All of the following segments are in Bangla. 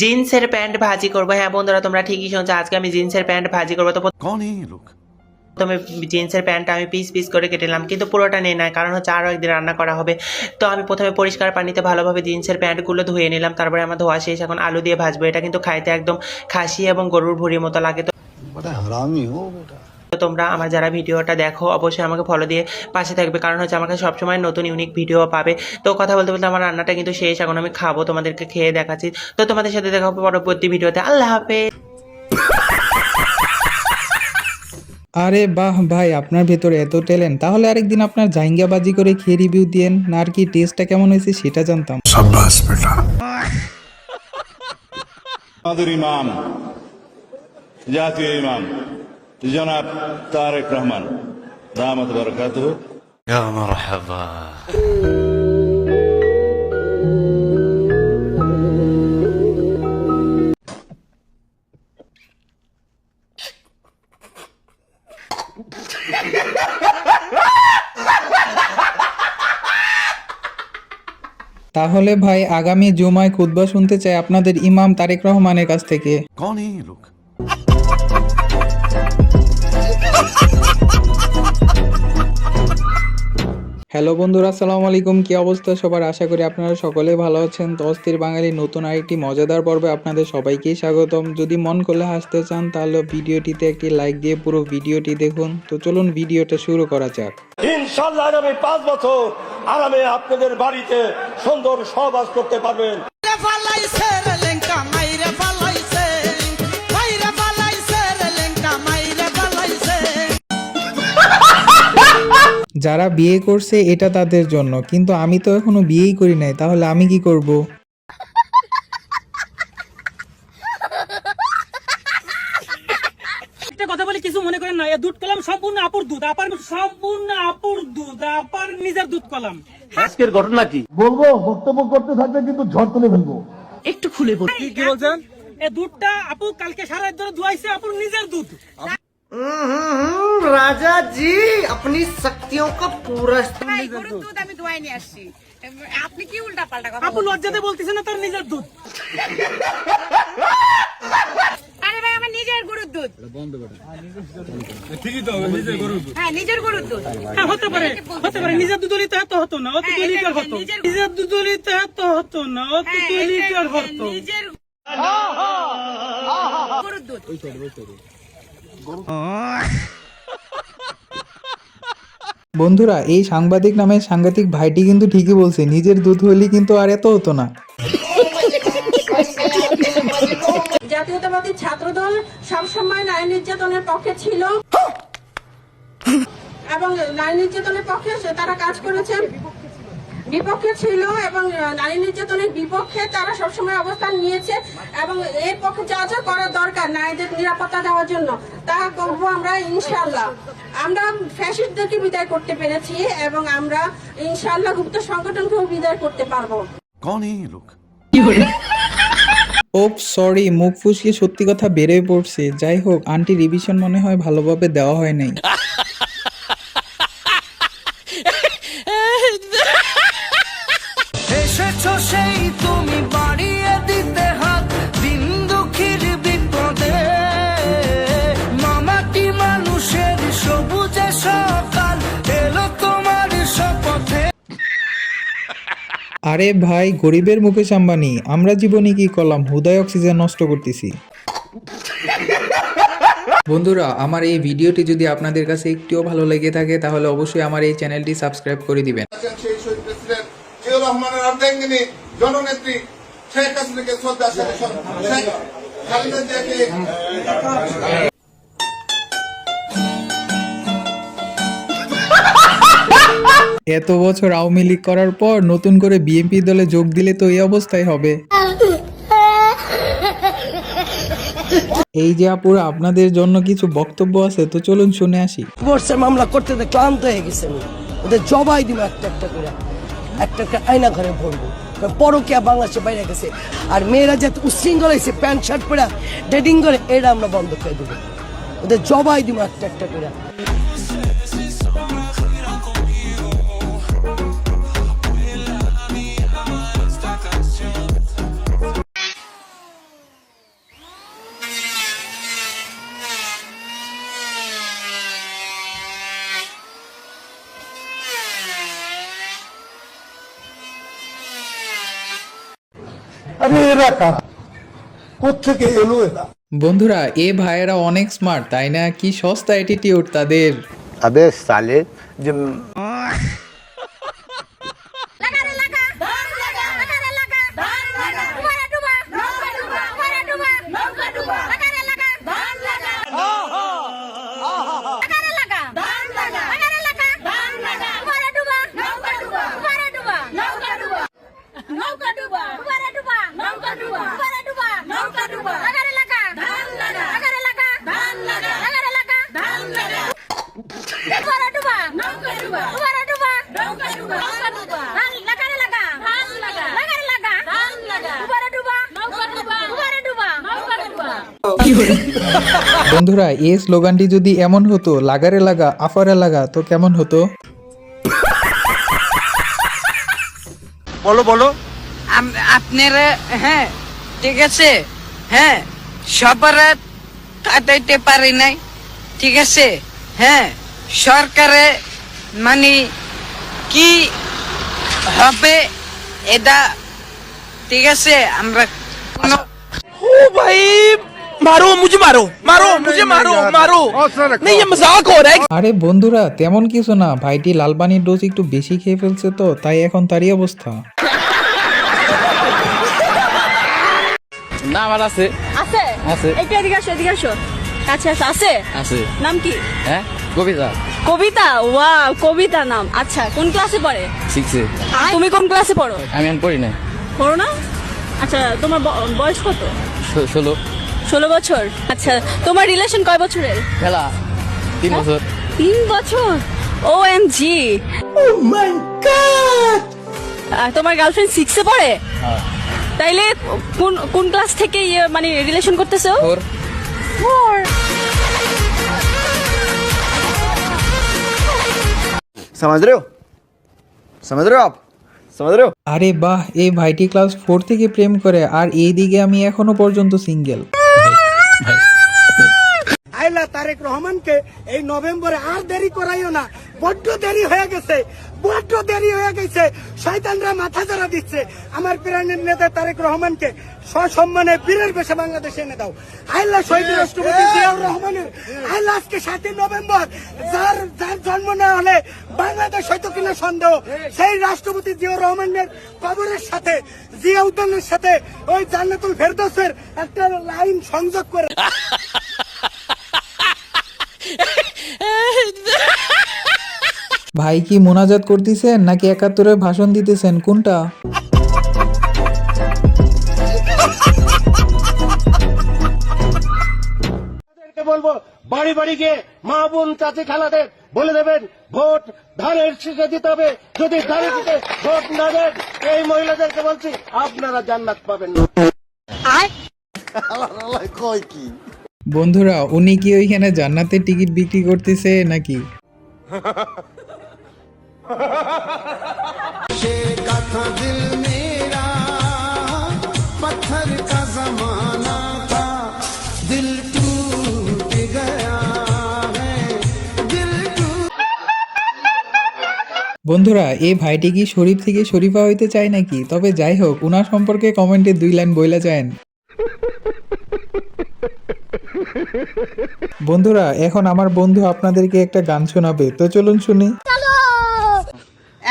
জিন্সের প্যান্ট ভাজি করবো। হ্যাঁ বন্ধুরা, তোমরা ঠিকই শুনছো, আজকে আমি জিন্সের প্যান্ট ভাজি করবো। তো कौन है ये लोग? প্রথমে জিন্সের প্যান্টটা আমি পিস পিস করে কেটে নিলাম, কিন্তু পুরোটা নেই না, কারণ হচ্ছে আরও একদিন রান্না করা হবে। তো আমি প্রথমে পরিষ্কার পানিতে ভালোভাবে জিন্সের প্যান্টগুলো ধুয়ে নিলাম, তারপরে আমার ধোয়া শেষ। এখন আলু দিয়ে ভাজবো। এটা কিন্তু খাইতে একদম খাসি এবং গরুর ভুঁড়ির মতো লাগে। তো তোমরা আমার যারা ভিডিওটা দেখো অবশ্যই আমাকে ফলো দিয়ে পাশে থাকবে, কারণ হচ্ছে আমাকে সবসময় নতুন ইউনিক ভিডিও পাবে। তো কথা বলতে বলতে আমার রান্নাটা কিন্তু শেষ, এখন আমি খাবো, তোমাদেরকে খেয়ে দেখাচ্ছি। তো তোমাদের সাথে দেখা হবে পরবর্তী ভিডিওতে। আল্লাহ হাফেজ। আরে বাহ ভাই, আপনার ভেতরে এত ট্যালেন্ট, তাহলে আরেকদিন আপনার জাইঙ্গাবাজি করে খেয়ে রিভিউ দিয়েন না, আর কি টেস্টটা কেমন হয়েছে সেটা জানতাম। शाबाश बेटा। আমাদের ইমাম, জাতীয় ইমাম জনাব তারেক রহমান দামাত বারাকাতুহু। या मरहबा। তাহলে ভাই আগামী জুমায় খুতবা শুনতে চাই আপনাদের ইমাম তারেক রহমানের কাছ থেকে। कौन है ये लोग? হ্যালো বন্ধুরা, আসসালামু আলাইকুম। কি অবস্থা সবার? আশা করি আপনারা সকলে ভালো আছেন। তো অস্থির বাঙালি নতুন আরেকটি মজাদার পর্বে আপনাদের সবাইকেই স্বাগতম। যদি মন খুলে হাসতে চান তাহলে ভিডিওটিতে একটি লাইক দিয়ে পুরো ভিডিওটি দেখুন। তো চলুন ভিডিওটা শুরু করা যাক। ইনশাআল্লাহ আগামী 5 বছর আরামে আপনাদের বাড়িতে সুন্দর সহবাস করতে পারবেন। যারা বিয়ে করছে এটা তাদের জন্য, কিন্তু আমি তো এখনো বিয়েই করি নাই, তাহলে আমি কি করব? একটা কথা বলি, কিছু মনে করেন না। এই দুধ কলাম সম্পূর্ণ আপুর দুধ, সম্পূর্ণ আপুর দুধ, আপার নিজের দুধ কলাম। আজকের ঘটনা কি বলবো? বক্তব্য করতে থাকবে কিন্তু ঝড় তুলে ফেলবো। একটু খুলে বল, কি বলছেন? এই দুধটা আপু কালকে সারা রাত ধরে ধুয়াইছে, আপুর নিজের দুধ। राजा जी अपनी शक्तियों का पूरा গরুর দুধ আমি দোয়াই নিয়ে আসছি। আপনি কি উল্টা পাল্টা কথা আপু লজ্জাতে বলতেছে না তার নিজের দুধ। আরে ভাই, আমার নিজের গরুর দুধ। ঠিকই তো, নিজের গরুর দুধ। হ্যাঁ, নিজের গরুর দুধ। হ্যাঁ, হতে পারে, হতে পারে। নিজের দুধ হলে তো এত হতো না, অত 2 লিটার হতো। নিজের দুধ হলে তো এত হতো না, অত 2 লিটার হতো। নিজের গরুর দুধ। বন্ধুরা, এই সাংবাদিক নামে সাংঘাতিক ভাইটি কিন্তু ঠিকই বলছে, নিজের দুধ হইলে কিন্তু আর এত হতো না। জাতীয়তাবাদী ছাত্রদল সবসময় নারী নির্যাতনের পক্ষে ছিল এবং নারী নির্যাতনের পক্ষে তারা কাজ করেছে, বিপক্ষে ছিল এবং নারী নির্যাতনের বিপক্ষে তারা সবসময় অবস্থান নিয়েছে এবং এর পক্ষে যা যা করা দরকার নারীদের নিরাপত্তা দেওয়ার জন্য তা করবো আমরা ইনশাআল্লাহ। আমরা ফ্যাসিস্টদেরকে বিদায় করতে পেরেছি এবং আমরা ইনশাআল্লাহ গুপ্ত সংগঠনকেও বিদায় করতে পারবো। कौन है ये लोग? ওপ সরি, মুখ ফুসকে সত্যি কথা বেরোয় পড়ছে। যাই হোক, আন্টি রিভিশন মনে হয় ভালোভাবে দেওয়া হয় নাই। এসেছো সেই তুমি বাড়িয়ে দিতে হাত দিন দুঃখীর বিপদে মামাটি মানুষের সবুজে সকাল এলো তোমার শপথে। আরে ভাই, গরিবের মুকেশ আম্বানি, আমরা জীবনে কি করলাম? হুদায় অক্সিজেন নষ্ট করতেছি। বন্ধুরা, আমার এই ভিডিওটি যদি আপনাদের কাছে একটুও ভালো লেগে থাকে তাহলে অবশ্যই আমার এই চ্যানেলটি সাবস্ক্রাইব করে দিবেন। সেই শহীদ প্রেসিডেন্ট জিয়াউর রহমানের অর্ধাঙ্গিনী জননেত্রী শেখ হাসিনাকে শ্রদ্ধা শেখ খালেদা জিয়াকে এত বছর আওয়ামী লীগ করার পর নতুন করে বিএনপি দলে যোগ দিলে তো এই অবস্থাই হবে। এই যে আপুরা, আপনাদের জন্য কিছু বক্তব্য আছে, তো চলুন শুনে আসি। ডিভোর্সের মামলা করতে ক্লান্ত হয়ে গেছে, ওদের জবাই দিব একটা একটা করে, একটা একটা আয়না ঘরে ভরবো। পরকিয়া বাংলাদেশে বাইরে গেছে, আর মেয়েরা যে উশৃঙ্খল হয়েছে প্যান্ট শার্ট পরে ডেটিং করে, এটা আমরা বন্ধ করে দেবো। ওদের জবাই দিব একটা একটা করে। এরা কারা, কোত্থেকে এলো এরা? বন্ধুরা এ ভাইয়েরা অনেক স্মার্ট তাই না? কি সস্তা অ্যাটিটিউড তাদের। আবে সালে যে বন্ধুরা এই স্লোগানটি যদি এমন হতো লাগারে লাগা আফারে লাগা তো কেমন হতো? বলো বলো। আপনারা হ্যাঁ ঠিক আছে, হ্যাঁ সবার কাটাইতে পারি নাই, ঠিক আছে, হ্যাঁ সরকারে মানে কি হবে এটা ঠিক আছে আমরা কোনো ও ভাই মারো মুঝে মারো মারো মুঝে মারো মারো नहीं ये मजाक हो रहा है। আরে বন্ধুরা তেমন কিছু না, ভাইটি লালবানির ডোজ একটু বেশি খেয়ে ফেলছে তো তাই এখন তারই অবস্থা। না আমার আছে আছে আছে একটু এদিকে আসো কাছে আসো। আছে আছে নাম কি? হ্যাঁ কবিতা কবিতা। ওয়াও, কবিতা নাম। আচ্ছা, কোন ক্লাসে পড়ে? 6 এ তুমি কোন ক্লাসে পড়ো? আমি এখন পড়ি না পড়ো না? আচ্ছা, তোমার বয়স কত? 16 16 বছর। আচ্ছা, তোমার রিলেশন কয় বছরের? খেলা 3 বছর 3 বছর। OMG, ও মাই গড। তোমার গার্লফ্রেন্ড 6 এ পড়ে? হ্যাঁ তাইলে কোন কোন ক্লাস থেকে মানে রিলেশন করতেছো? 4 समझ रहे हो आप समझ रहे हो? আরে বাহ, এই ভাইটি ক্লাস 4 থেকে প্রেম করে আর এইদিকে আমি এখনো পর্যন্ত সিঙ্গেল। আইলা তারেক রহমানকে এই নভেম্বরে আর দেরি করাইও না, বড্ড দেরি হয়ে গেছে, বড্ড দেরি হয়ে গেছে। শয়তানরা মাথা জড়া দিচ্ছে। আমার প্রাণের নেতা তারেক রহমানকে সসম্মানে বীরের বেশে বাংলাদেশে এনে দাও। আইলা শহীদ রাষ্ট্রপতি জিয়াউর রহমানের আইলা আজকে 7 নভেম্বর, যার জন্ম না হলে বাংলাদেশ হয়তো কিনা সন্দেহ, সেই রাষ্ট্রপতি জিয়াউর রহমানের কবরের সাথে জিয়া উদ্যানের সাথে ওই জান্নাতুল ফেরদৌসের একটা লাইন সংযোগ করে ভাই কি মোনাজাত করতেছেন নাকি 71-এর ভাষণ দিতেছেন, কোনটা? বলবো বাড়ি বাড়ি গিয়ে মা বোন চাচি খালাদের বলে দেবেন ভোট ধানের শীষে দিতে হবে। যদি ধানের শীষে ভোট না দেন, এই মহিলাদেরকে বলছি আপনারা জান্নাত পাবেন না। বন্ধুরা উনি কি ওইখানে জান্নাতের টিকিট বিক্রি করতেছে নাকি? বন্ধুরা এই ভাইটি কি শরীফ থেকে শরীফা হইতে চায় নাকি? তবে যাই হোক, উনার সম্পর্কে কমেন্টে 2 লাইন বইলা যান। বন্ধুরা এখন আমার বন্ধু আপনাদেরকে একটা গান শোনাবে, তো চলুন শুনি।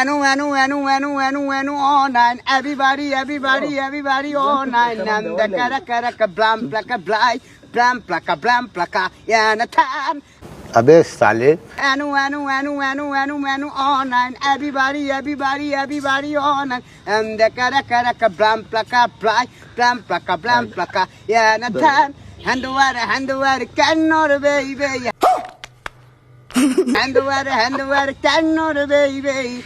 Anu all night. Everybody all night. And the karaka blam plaka blind, blam plaka Yanatan. अबे साले Anu all night. Everybody all night. And the karaka blam plaka blind, blam plaka Yanatan. Hand over, cannot baby. Hand over, cannot baby.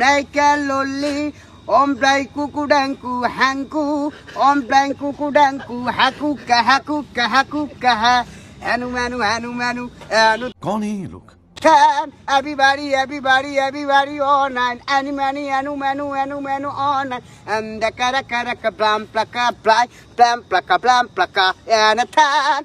Make a lolly, blai kukudanku, hanku, blai kukudanku, hakuka, anu. कौन है ये लोग? Can everybody all night. Anu all night. And the karaka blam plaka, blam plaka, and a tan.